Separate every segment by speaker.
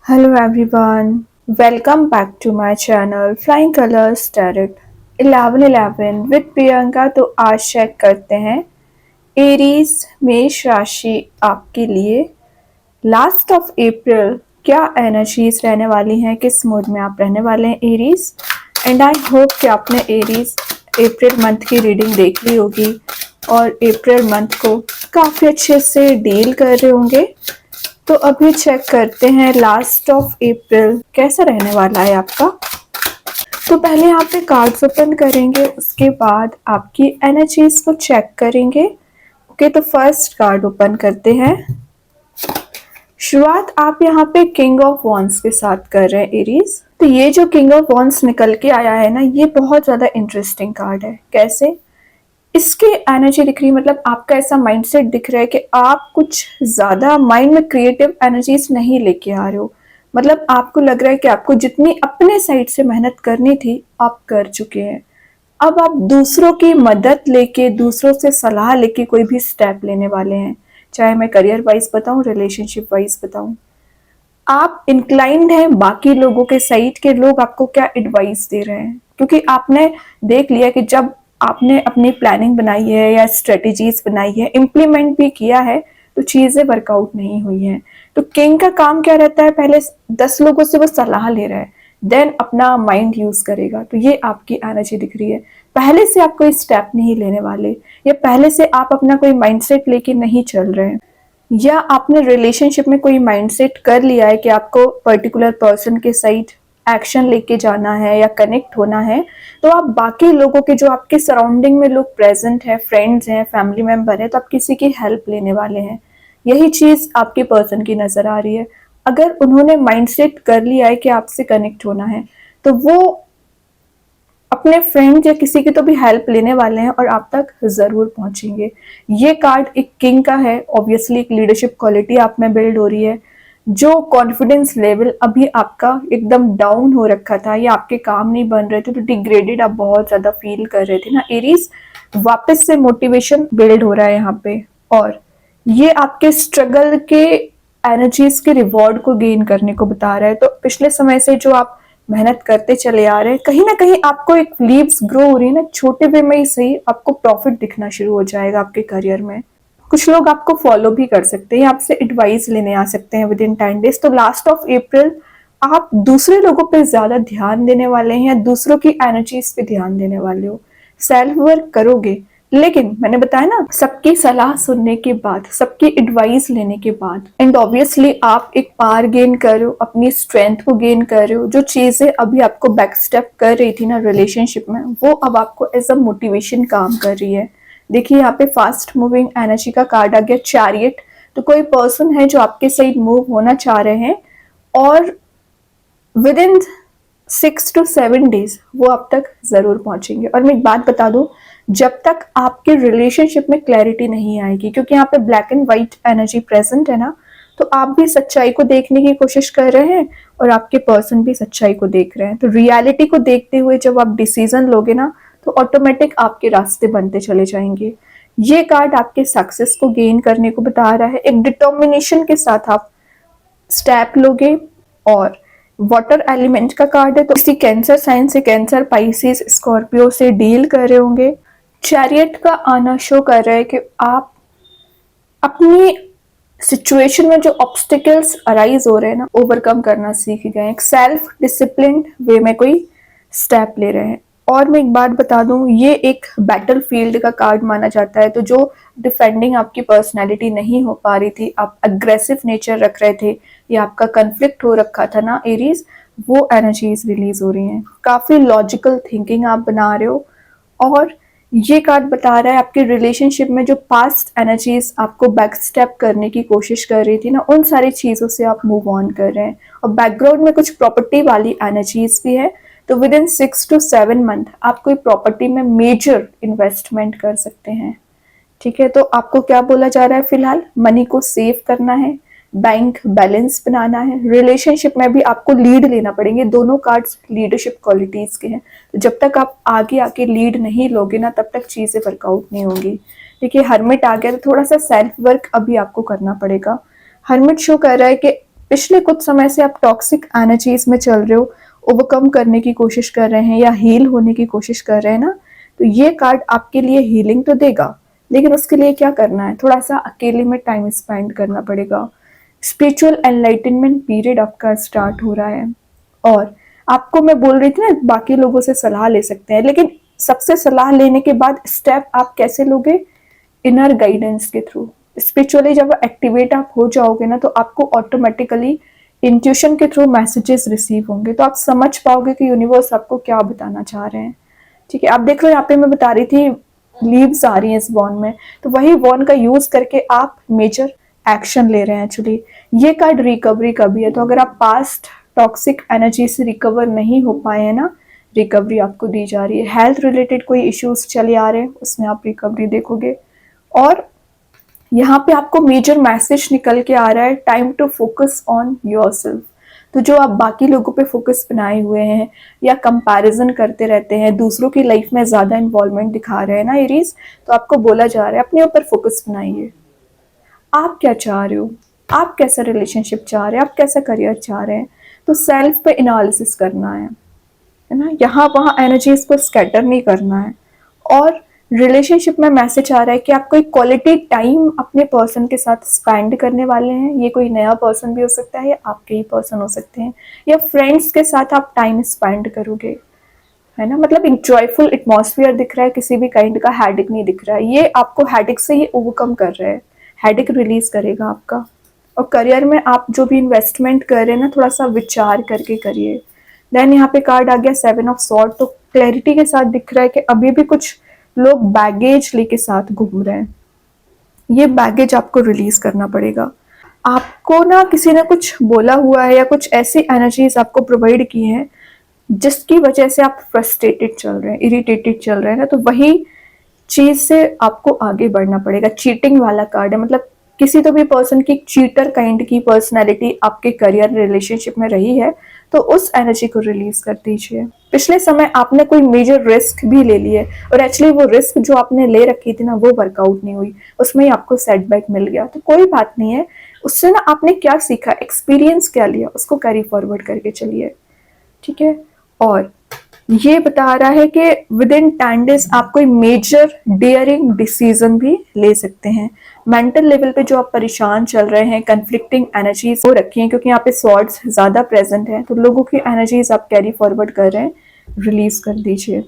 Speaker 1: Hello everyone, welcome back to my channel Flying Colors Tarot 1111 with Priyanka. तो आज check करते हैं एरीज मेष राशि आपके लिए लास्ट ऑफ अप्रैल क्या एनर्जीज रहने वाली हैं, किस मूड में आप रहने वाले हैं एरीज। एंड आई होप कि आपने एरीज अप्रैल मंथ की रीडिंग देख ली होगी और अप्रैल मंथ को काफ़ी अच्छे से डील कर रहे होंगे। तो अभी चेक करते हैं लास्ट ऑफ अप्रैल कैसा रहने वाला है आपका। तो पहले यहाँ पे कार्ड्स ओपन करेंगे, उसके बाद आपकी एनर्जीज को चेक करेंगे। ओके, तो फर्स्ट कार्ड ओपन करते हैं। शुरुआत आप यहाँ पे किंग ऑफ वॉन्ड्स के साथ कर रहे हैं एरीज। तो ये जो किंग ऑफ वॉन्ड्स निकल के आया है ना, ये बहुत ज्यादा इंटरेस्टिंग कार्ड है। कैसे इसकी एनर्जी दिख रही है, मतलब आपका ऐसा माइंडसेट दिख रहा है कि आप कुछ ज्यादा माइंड में क्रिएटिव एनर्जीज नहीं लेके आ रहे हो। मतलब आपको लग रहा है कि आपको जितनी अपने साइड से मेहनत करनी थी आप कर चुके हैं। अब आप दूसरों की मदद लेके, दूसरों से सलाह लेके कोई भी स्टेप लेने वाले हैं। चाहे मैं करियर वाइज बताऊं, रिलेशनशिप वाइज बताऊं, आप इंक्लाइंड हैं बाकी लोगों के साइड के लोग आपको क्या एडवाइस दे रहे हैं, क्योंकि आपने देख लिया कि जब आपने अपनी प्लानिंग बनाई है या स्ट्रेटेजीज बनाई है, इम्प्लीमेंट भी किया है, तो चीजें वर्कआउट नहीं हुई हैं। तो किंग का काम क्या रहता है, पहले 10 लोगों से वो सलाह ले रहा है, देन अपना माइंड यूज करेगा। तो ये आपकी एनर्जी दिख रही है। पहले से आप कोई स्टेप नहीं लेने वाले, या पहले से आप अपना कोई माइंडसेट लेके नहीं चल रहे हैं, या आपने रिलेशनशिप में कोई माइंडसेट कर लिया है कि आपको पर्टिकुलर पर्सन के साइड एक्शन लेके जाना है या कनेक्ट होना है। तो आप बाकी लोगों के, जो आपके सराउंडिंग में लोग प्रेजेंट हैं, फ्रेंड्स हैं, फैमिली मेंबर है, तो आप किसी की हेल्प लेने वाले हैं। यही चीज आपके पर्सन की नजर आ रही है। अगर उन्होंने माइंडसेट कर लिया है कि आपसे कनेक्ट होना है, तो वो अपने फ्रेंड या किसी की तो भी हेल्प लेने वाले हैं और आप तक जरूर पहुंचेंगे। ये कार्ड एक किंग का है, ऑब्वियसली एक लीडरशिप क्वालिटी आप में बिल्ड हो रही है। जो कॉन्फिडेंस लेवल अभी आपका एकदम डाउन हो रखा था या आपके काम नहीं बन रहे थे, तो डिग्रेडेड आप बहुत ज्यादा फील कर रहे थे ना एरीज, वापस से मोटिवेशन बिल्ड हो रहा है यहाँ पे। और ये आपके स्ट्रगल के एनर्जीज के रिवॉर्ड को गेन करने को बता रहा है। तो पिछले समय से जो आप मेहनत करते चले आ रहे हैं, कहीं ना कहीं आपको एक लीव्स ग्रो हो रही है ना, छोटे वे में ही सही आपको प्रॉफिट दिखना शुरू हो जाएगा आपके करियर में। कुछ लोग आपको फॉलो भी कर सकते हैं, आपसे एडवाइस लेने आ सकते हैं विद इन 10 डेज। तो लास्ट ऑफ अप्रैल आप दूसरे लोगों पे ज्यादा ध्यान देने वाले हैं या दूसरों की एनर्जीज पे ध्यान देने वाले हो, सेल्फ वर्क करोगे। लेकिन मैंने बताया ना, सबकी सलाह सुनने के बाद, सबकी एडवाइस लेने के बाद, एंड ऑब्वियसली आप एक पावर गेन कर रहे हो, अपनी स्ट्रेंथ को गेन कर रहे हो। जो चीजें अभी आपको बैक स्टेप कर रही थी ना रिलेशनशिप में, वो अब आपको एज अ मोटिवेशन काम कर रही है। देखिए यहाँ पे फास्ट मूविंग एनर्जी का कार्ड आ गया, चैरियट। तो कोई पर्सन है जो आपके साइड मूव होना चाह रहे हैं और विद इन 6 to 7 डेज वो आप तक जरूर पहुंचेंगे। और मैं एक बात बता दूं, जब तक आपके रिलेशनशिप में क्लैरिटी नहीं आएगी, क्योंकि यहाँ पे black and white energy present है ना, तो आप भी सच्चाई को देखने की कोशिश कर रहे हैं और आपके पर्सन भी सच्चाई को देख रहे हैं। तो रियलिटी को देखते हुए जब आप डिसीजन लोगे ना, तो ऑटोमेटिक आपके रास्ते बनते चले जाएंगे। ये कार्ड आपके सक्सेस को गेन करने को बता रहा है। एक डिटर्मिनेशन के साथ आप स्टेप लोगे। और वाटर एलिमेंट का कार्ड है, तो किसी कैंसर साइन से, कैंसर, पाइसिस, स्कॉर्पियो से डील कर रहे होंगे। चैरियट का आना शो कर रहा है कि आप अपनी सिचुएशन में जो ऑब्स्टिकल्स अराइज हो रहे हैं ना, ओवरकम करना सीख गए हैं। एक सेल्फ डिसिप्लिन वे में कोई स्टेप ले रहे हैं। और मैं एक बात बता दूं, ये एक बैटल फील्ड का कार्ड माना जाता है। तो जो डिफेंडिंग आपकी पर्सनैलिटी नहीं हो पा रही थी, आप अग्रेसिव नेचर रख रहे थे या आपका कंफ्लिक्ट हो रखा था ना एरीज, वो एनर्जीज रिलीज हो रही हैं। काफी लॉजिकल थिंकिंग आप बना रहे हो। और ये कार्ड बता रहा है आपके रिलेशनशिप में जो पास्ट एनर्जीज आपको बैक स्टेप करने की कोशिश कर रही थी ना, उन सारी चीजों से आप मूव ऑन कर रहे हैं। और बैकग्राउंड में कुछ प्रॉपर्टी वाली एनर्जीज भी है। तो विद इन 6 to 7 मंथ आप कोई प्रॉपर्टी में मेजर इन्वेस्टमेंट कर सकते हैं। ठीक है, तो आपको क्या बोला जा रहा है, फिलहाल मनी को सेव करना है, बैंक बैलेंस बनाना है। रिलेशनशिप में भी आपको लीड लेना पड़ेंगे। दोनों कार्ड्स लीडरशिप क्वालिटीज के हैं। तो जब तक आप आगे आके लीड नहीं लोगे ना, तब तक चीजें वर्कआउट नहीं होंगी। देखिए हर्मिट आ गया, तो थोड़ा सा सेल्फ वर्क अभी आपको करना पड़ेगा। हर्मिट शो कर रहा है कि पिछले कुछ समय से आप टॉक्सिक एनर्जीज में चल रहे हो, ओवरकम करने की कोशिश कर रहे हैं या हील होने की कोशिश कर रहे हैं ना, तो ये कार्ड आपके लिए हीलिंग तो देगा, लेकिन उसके लिए क्या करना है, थोड़ा सा अकेले में टाइम स्पेंड करना पड़ेगा। स्पिरिचुअल एनलाइटनमेंट पीरियड आपका स्टार्ट हो रहा है। और आपको मैं बोल रही थी ना, बाकी लोगों से सलाह ले सकते हैं, लेकिन सबसे सलाह लेने के बाद स्टेप आप कैसे लोगे, इनर गाइडेंस के थ्रू। स्पिरिचुअली जब एक्टिवेट आप हो जाओगे ना, तो आपको ऑटोमेटिकली इंट्यूशन के थ्रू मैसेजेस रिसीव होंगे, तो आप समझ पाओगे कि यूनिवर्स आपको क्या बताना चाह रहे हैं। ठीक है, आप देख लो यहाँ पे मैं बता रही थी लीव्स आ रही हैं इस वॉन में, तो वही वॉन का यूज करके आप मेजर एक्शन ले रहे हैं। एक्चुअली ये कार्ड रिकवरी का भी है, तो अगर आप पास्ट टॉक्सिक एनर्जी से रिकवर नहीं हो पाए हैं ना, रिकवरी आपको दी जा रही है। हेल्थ रिलेटेड कोई इश्यूज चले आ रहे हैं, उसमें आप रिकवरी देखोगे। और यहाँ पे आपको मेजर मैसेज निकल के आ रहा है, time to focus on yourself. तो जो आप बाकी लोगों पे फोकस बनाए हुए हैं या कंपैरिजन करते रहते हैं, दूसरों की लाइफ में ज़्यादा इन्वॉल्वमेंट दिखा रहे हैं ना एरीज, तो आपको बोला जा रहा है अपने ऊपर फोकस बनाइए। आप क्या चाह रहे हो, आप कैसा रिलेशनशिप चाह रहे हैं, आप कैसा करियर चाह रहे हैं, तो सेल्फ पे एनालिसिस करना है ना, यहाँ वहाँ एनर्जीज को स्कैटर नहीं करना है। और रिलेशनशिप में मैसेज आ रहा है कि आप कोई क्वालिटी टाइम अपने पर्सन के साथ स्पेंड करने वाले हैं। ये कोई नया पर्सन भी हो सकता है या आपके ही पर्सन हो सकते हैं, या फ्रेंड्स के साथ आप टाइम स्पेंड करोगे, है ना। मतलब एक जॉयफुल एटमॉस्फेयर दिख रहा है, किसी भी काइंड का हेडिक नहीं दिख रहा है। ये आपको हेडिक से ये ओवरकम कर रहा है, हेडिक रिलीज करेगा आपका। और करियर में आप जो भी इन्वेस्टमेंट कर रहे हैं ना, थोड़ा सा विचार करके करिए। देन यहाँ पे कार्ड आ गया 7 ऑफ सॉर्ड, तो क्लैरिटी के साथ दिख रहा है कि अभी भी कुछ लोग बैगेज लेके साथ घूम रहे हैं, ये बैगेज आपको रिलीज करना पड़ेगा। आपको ना किसी ने कुछ बोला हुआ है या कुछ ऐसी एनर्जीज आपको प्रोवाइड की हैं जिसकी वजह से आप फ्रस्ट्रेटेड चल रहे हैं, इरिटेटेड चल रहे हैं ना, तो वही चीज से आपको आगे बढ़ना पड़ेगा। चीटिंग वाला कार्ड है, मतलब किसी तो भी पर्सन की चीटर काइंड की पर्सनैलिटी आपके करियर रिलेशनशिप में रही है, तो उस एनर्जी को रिलीज कर दीजिए। पिछले समय आपने कोई मेजर रिस्क भी ले लिए, और एक्चुअली वो रिस्क जो आपने ले रखी थी ना, वो वर्कआउट नहीं हुई, उसमें ही आपको सेटबैक मिल गया, तो कोई बात नहीं है। उससे ना आपने क्या सीखा, एक्सपीरियंस क्या लिया, उसको कैरी फॉरवर्ड करके चलिए। ठीक है, और ये बता रहा है कि विद इन 10 डेज आप कोई मेजर डेयरिंग डिसीजन भी ले सकते हैं। मेंटल लेवल पे जो आप परेशान चल रहे हैं, कन्फ्लिक्टिंग एनर्जीज हो रखी हैं, क्योंकि यहाँ पे सॉर्ड्स ज्यादा प्रेजेंट है, तो लोगों की एनर्जीज आप कैरी फॉरवर्ड कर रहे हैं, रिलीज कर दीजिए।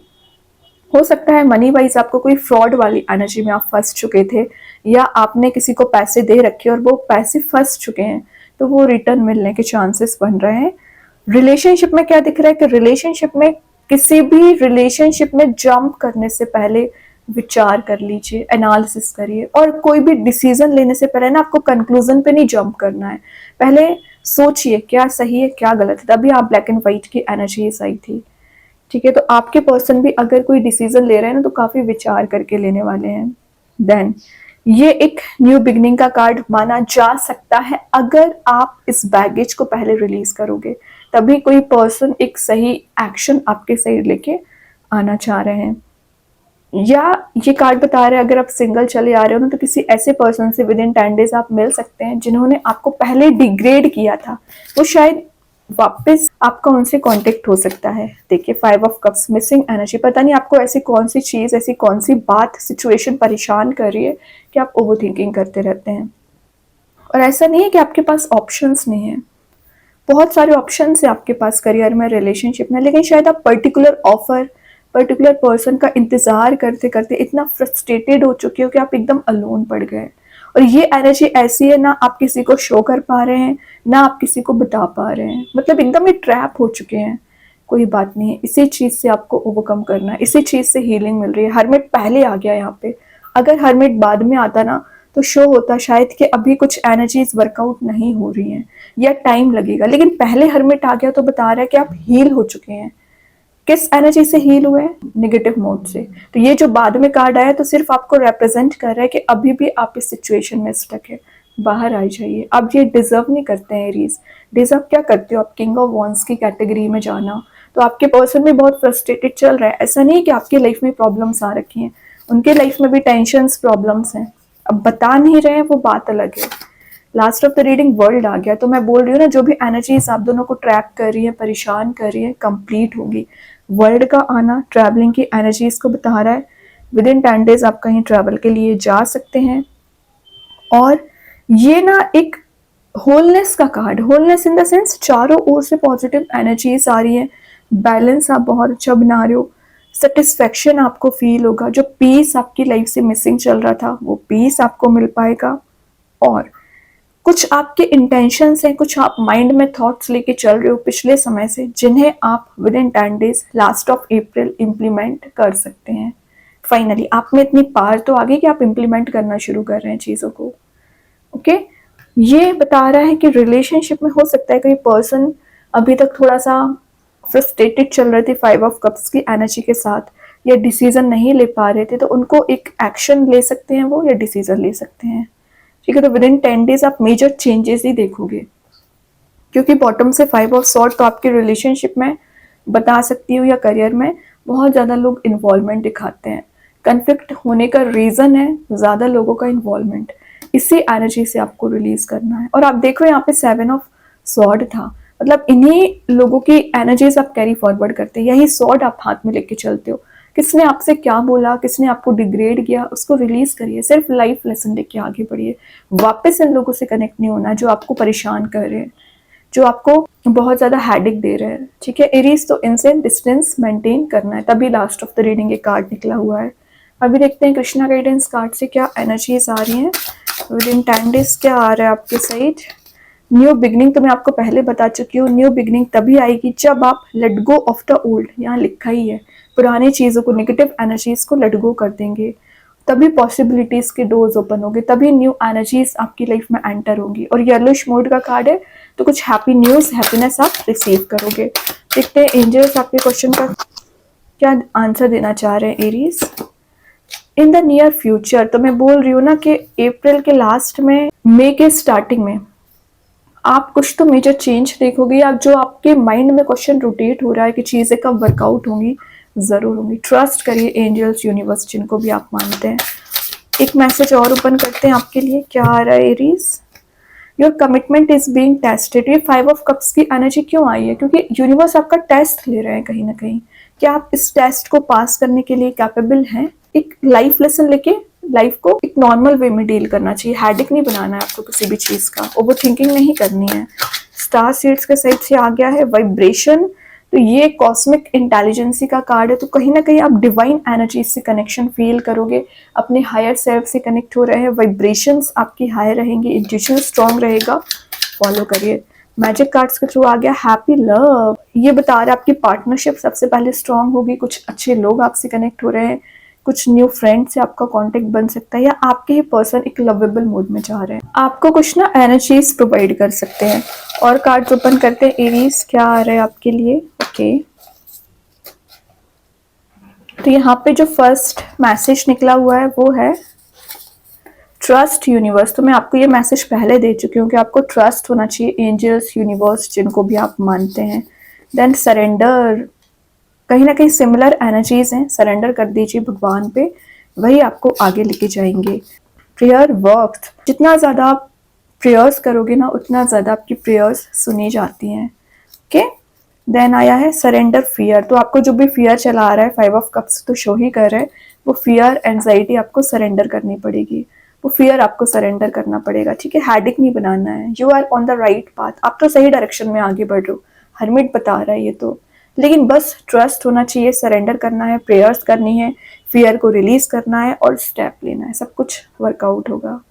Speaker 1: हो सकता है मनी वाइज आपको कोई फ्रॉड वाली एनर्जी में आप फंस चुके थे, या आपने किसी को पैसे दे रखे और वो पैसे फंस चुके हैं, तो वो रिटर्न मिलने के चांसेस बन रहे हैं। रिलेशनशिप में क्या दिख रहा है कि रिलेशनशिप में, किसी भी रिलेशनशिप में जंप करने से पहले विचार कर लीजिए, एनालिसिस करिए, और कोई भी डिसीजन लेने से पहले ना आपको कंक्लूजन पे नहीं जंप करना है, पहले सोचिए क्या सही है क्या गलत है। तभी आप ब्लैक एंड व्हाइट की एनर्जीज आई थी। ठीक है, तो आपके पर्सन भी अगर कोई डिसीजन ले रहे हैं ना, तो काफी विचार करके लेने वाले हैं। देन ये एक न्यू बिगनिंग का कार्ड माना जा सकता है, अगर आप इस बैगेज को पहले रिलीज करोगे, तभी कोई पर्सन एक सही एक्शन आपके साइड लेके आना चाह रहे हैं। या ये कार्ड बता रहे हैं अगर आप सिंगल चले आ रहे हो ना, तो किसी ऐसे पर्सन से विद इन 10 डेज आप मिल सकते हैं जिन्होंने आपको पहले डिग्रेड किया था, वो शायद वापस आपका उनसे कांटेक्ट हो सकता है। देखिए 5 ऑफ कप्स, मिसिंग एनर्जी, पता नहीं आपको ऐसी कौन सी चीज, ऐसी कौन सी बात, सिचुएशन परेशान कर रही है कि आप ओवर थिंकिंग करते रहते हैं। और ऐसा नहीं है कि आपके पास ऑप्शंस नहीं है, बहुत सारे ऑप्शंस है आपके पास करियर में, रिलेशनशिप में, लेकिन शायद आप पर्टिकुलर ऑफर, पर्टिकुलर पर्सन का इंतजार करते करते इतना फ्रस्ट्रेटेड हो चुके हो कि आप एकदम अलोन पड़ गए। और ये एनर्जी ऐसी है ना, आप किसी को शो कर पा रहे हैं ना आप किसी को बता पा रहे हैं, मतलब एकदम ये ट्रैप हो चुके हैं। कोई बात नहीं है, इसी चीज से आपको ओवरकम करना है, इसी चीज से हीलिंग मिल रही है। हरमिट पहले आ गया यहाँ पे, अगर हरमिट बाद में आता ना, तो शो होता शायद कि अभी कुछ एनर्जीज वर्कआउट नहीं हो रही हैं या टाइम लगेगा, लेकिन पहले हरमिट आ गया तो बता रहा है कि आप हील हो चुके हैं। किस एनर्जी से हील हुए, नेगेटिव मोड से। तो ये जो बाद में कार्ड आया, तो सिर्फ आपको रिप्रेजेंट कर रहा है कि अभी भी आप इस सिचुएशन में स्टक है, बाहर आ जाइए। आप ये डिजर्व नहीं करते हैं एरीज। डिजर्व क्या करते हो आप, किंग ऑफ वॉन्ड्स की कैटेगरी में जाना। तो आपके पर्सन भी बहुत फ्रस्ट्रेटेड चल रहा है, ऐसा नहीं कि आपकी लाइफ में प्रॉब्लम्स आ रखी हैं, उनके लाइफ में भी टेंशंस, प्रॉब्लम्स हैं, अब बता नहीं रहे हैं, वो बात अलग है। Last of the reading world आ गया, तो मैं बोल रही हूँ ना, जो भी एनर्जीज आप दोनों को ट्रैप कर रही है, परेशान कर रही है, कंप्लीट होगी। वर्ल्ड का आना ट्रैवलिंग की एनर्जीज को बता रहा है। विद इन 10 डेज आप कहीं ट्रैवल के लिए जा सकते हैं। और ये ना एक होलनेस का card, wholeness in the sense चारों ओर से पॉजिटिव एनर्जीज आ रही है, बैलेंस आप बहुत अच्छा बना रहे हो, सेटिस्फेक्शन आपको फील होगा, जो पीस आपकी लाइफ से मिसिंग चल रहा था वो पीस आपको मिल पाएगा। और कुछ आपके इंटेंशंस हैं, कुछ आप माइंड में थॉट्स लेके चल रहे हो पिछले समय से, जिन्हें आप with in 10 days last of April implement कर सकते हैं। फाइनली आप में इतनी पावर तो आ गई कि आप इम्प्लीमेंट करना शुरू कर रहे हैं चीज़ों को। ओके, ये बता रहा है कि रिलेशनशिप में हो सकता है कोई पर्सन अभी तक थोड़ा सा फ्रस्ट्रेटेड चल रहे थे 5 ऑफ कप्स की एनर्जी के साथ, या डिसीजन नहीं ले पा रहे थे, तो उनको एक एक्शन ले सकते हैं वो, या डिसीजन ले सकते हैं। ठीक है, तो विद इन 10 डेज आप मेजर चेंजेस ही देखोगे, क्योंकि बॉटम से 5 ऑफ सॉर्ड तो आपके रिलेशनशिप में बता सकती हूँ, या करियर में बहुत ज़्यादा लोग इन्वॉल्वमेंट दिखाते हैं। कन्फ्लिक्ट होने का रीज़न है ज़्यादा लोगों का इन्वॉल्वमेंट, इसी एनर्जी से आपको रिलीज करना है। और आप देखो यहाँ पे 7 ऑफ सॉर्ड था, मतलब इन्हीं लोगों की एनर्जीज आप कैरी फॉरवर्ड करते हैं, यही सॉर्ड आप हाथ में लेके चलते हो। किसने आपसे क्या बोला, किसने आपको डिग्रेड किया, उसको रिलीज करिए, सिर्फ लाइफ लेसन लेके आगे बढ़िए। वापस इन लोगों से कनेक्ट नहीं होना जो आपको परेशान कर रहे हैं, जो आपको बहुत ज़्यादा हैडिक दे रहे हैं। ठीक है एरीज, तो इनसे डिस्टेंस मेंटेन करना है, तभी लास्ट ऑफ द रीडिंग ये कार्ड निकला हुआ है। अभी देखते हैं कृष्णा गाइडेंस कार्ड से क्या एनर्जीज आ रही हैं। विद इन 10 डेज क्या आ रहा है आपके साइड। न्यू बिगनिंग तो मैं आपको पहले बता चुकी हूँ, न्यू बिगनिंग तभी आएगी जब आप let go of the old, यहाँ लिखा ही है, पुरानी चीज़ों को, नेगेटिव एनर्जीज को लेट गो कर देंगे, तभी पॉसिबिलिटीज के डोर्स ओपन होंगे, तभी न्यू एनर्जीज आपकी लाइफ में एंटर होंगी। और येलोइश मोड का कार्ड है, तो कुछ हैप्पी न्यूज, हैप्पीनेस आप रिसीव करोगे। देखते हैं एंजल्स आपके क्वेश्चन का क्या आंसर देना चाह रहे हैं Aries. In the near future, तो मैं बोल रही हूँ ना कि अप्रैल के लास्ट में, मई के स्टार्टिंग में आप कुछ तो मेजर चेंज देखोगे, या जो आपके माइंड में क्वेश्चन रोटेट हो रहा है कि चीज़ें कब वर्कआउट होंगी, ज़रूर होंगी। ट्रस्ट करिए एंजल्स, यूनिवर्स, जिनको भी आप मानते हैं। एक मैसेज और ओपन करते हैं आपके लिए, क्या आ रहा है Aries. Your commitment is being tested. ये 5 ऑफ कप्स की एनर्जी क्यों आई है, क्योंकि यूनिवर्स आपका टेस्ट ले रहे हैं कहीं ना कहीं, क्या आप इस टेस्ट को पास करने के लिए कैपेबल हैं। एक लाइफ लेसन लेके लाइफ को एक नॉर्मल वे में डील करना चाहिए, हैडिक नहीं बनाना है आपको किसी भी चीज़ का, ओवर थिंकिंग नहीं करनी है। स्टार सीड्स के साइड से आ गया है वाइब्रेशन, तो ये कॉस्मिक इंटेलिजेंसी का कार्ड है, तो कहीं ना कहीं आप डिवाइन एनर्जी से कनेक्शन फील करोगे, अपने हायर सेल्फ से कनेक्ट हो रहे हैं, वाइब्रेशंस आपकी हाई रहेंगी, इंट्यूशन स्ट्रांग रहेगा, फॉलो करिए। मैजिक कार्ड्स के थ्रू आ गया हैप्पी लव, ये बता रहा है आपकी पार्टनरशिप सबसे पहले स्ट्रांग होगी, कुछ अच्छे लोग आपसे कनेक्ट हो रहे हैं, कुछ न्यू फ्रेंड से आपका कांटेक्ट बन सकता है, या आपके ही पर्सन एक लवेबल मूड में जा रहे हैं, आपको कुछ ना एनर्जीज प्रोवाइड कर सकते हैं। और कार्ड ओपन करते हैं एरीज, क्या आ रहा है आपके लिए। ओके, तो यहाँ पे जो फर्स्ट मैसेज निकला हुआ है वो है ट्रस्ट यूनिवर्स। तो मैं आपको ये मैसेज पहले दे चुकी हूँ कि आपको ट्रस्ट होना चाहिए एंजल्स, यूनिवर्स, जिनको भी आप मानते हैं। देन सरेंडर, कहीं ना कहीं सिमिलर एनर्जीज हैं, सरेंडर कर दीजिए भगवान पे, वही आपको आगे लेके जाएंगे। प्रेयर वर्क, जितना ज़्यादा आप प्रेयर्स करोगे ना, उतना ज़्यादा आपकी प्रेयर्स सुनी जाती हैं। ओके, देन आया है सरेंडर फियर, तो आपको जो भी फियर चला आ रहा है 5 ऑफ कप्स तो शो ही कर रहे हैं, वो फियर एंजाइटी आपको सरेंडर करनी पड़ेगी, वो फियर आपको सरेंडर करना पड़ेगा। ठीक है, हैडिक नहीं बनाना है, you are on the right path, आप तो सही डायरेक्शन में आगे बढ़ रहे हो, हरमिट बता रहा है ये तो, लेकिन बस ट्रस्ट होना चाहिए, सरेंडर करना है, प्रेयर्स करनी है, फियर को रिलीज करना है और स्टेप लेना है, सब कुछ वर्कआउट होगा।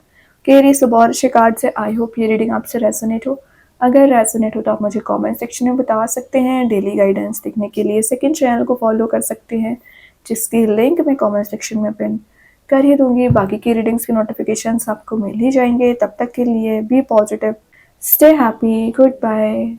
Speaker 1: केरी सुबह कार्ड से आई होप ये रीडिंग आपसे रेजोनेट हो। अगर रेजोनेट हो तो आप मुझे कमेंट सेक्शन में बता सकते हैं। डेली गाइडेंस देखने के लिए सेकंड चैनल को फॉलो कर सकते हैं, जिसकी लिंक मैं कमेंट सेक्शन में पिन कर ही दूंगी। बाकी की रीडिंग्स के नोटिफिकेशंस आपको मिल ही जाएंगे। तब तक के लिए be positive, stay happy, good bye.